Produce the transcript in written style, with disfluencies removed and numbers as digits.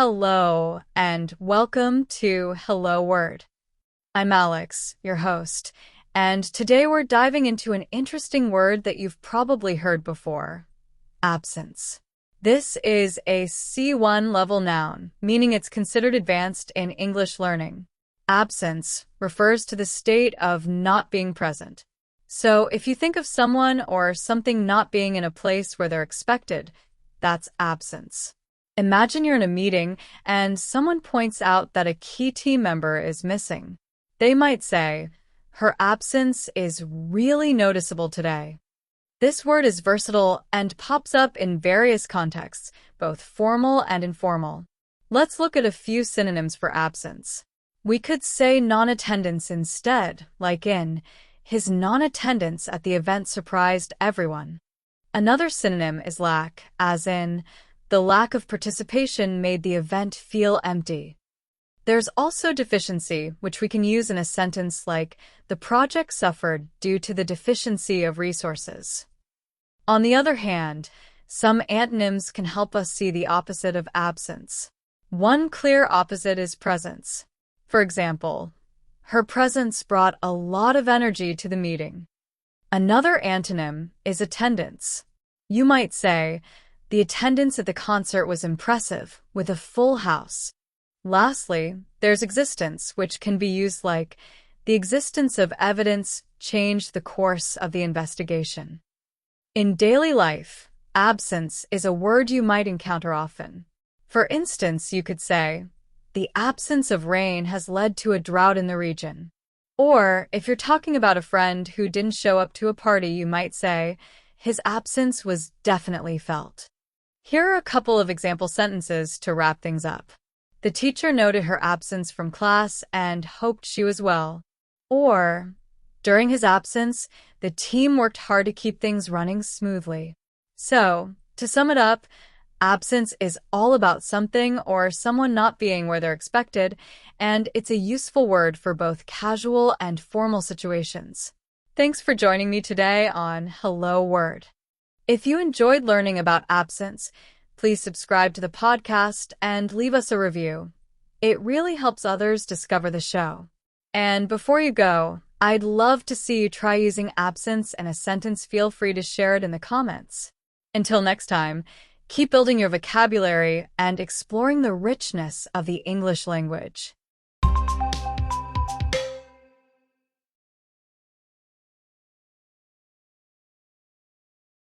Hello, and welcome to Hello Word. I'm Alex, your host, and today we're diving into an interesting word that you've probably heard before: absence. This is a C1 level noun, meaning it's considered advanced in English learning. Absence refers to the state of not being present. So if you think of someone or something not being in a place where they're expected, that's absence. Imagine you're in a meeting and someone points out that a key team member is missing. They might say, "Her absence is really noticeable today." This word is versatile and pops up in various contexts, both formal and informal. Let's look at a few synonyms for absence. We could say non-attendance instead, like in, "His non-attendance at the event surprised everyone." Another synonym is lack, as in, "The lack of participation made the event feel empty." There's also deficiency, which we can use in a sentence like, "The project suffered due to the deficiency of resources." On the other hand, some antonyms can help us see the opposite of absence. One clear opposite is presence. For example, "Her presence brought a lot of energy to the meeting." Another antonym is attendance. You might say, "The attendance at the concert was impressive, with a full house." Lastly, there's existence, which can be used like, "The existence of evidence changed the course of the investigation." In daily life, absence is a word you might encounter often. For instance, you could say, "The absence of rain has led to a drought in the region." Or, if you're talking about a friend who didn't show up to a party, you might say, "His absence was definitely felt." Here are a couple of example sentences to wrap things up. "The teacher noted her absence from class and hoped she was well." Or, "During his absence, the team worked hard to keep things running smoothly." So, to sum it up, absence is all about something or someone not being where they're expected, and it's a useful word for both casual and formal situations. Thanks for joining me today on Hello Word. If you enjoyed learning about absence, please subscribe to the podcast and leave us a review. It really helps others discover the show. And before you go, I'd love to see you try using absence in a sentence. Feel free to share it in the comments. Until next time, keep building your vocabulary and exploring the richness of the English language.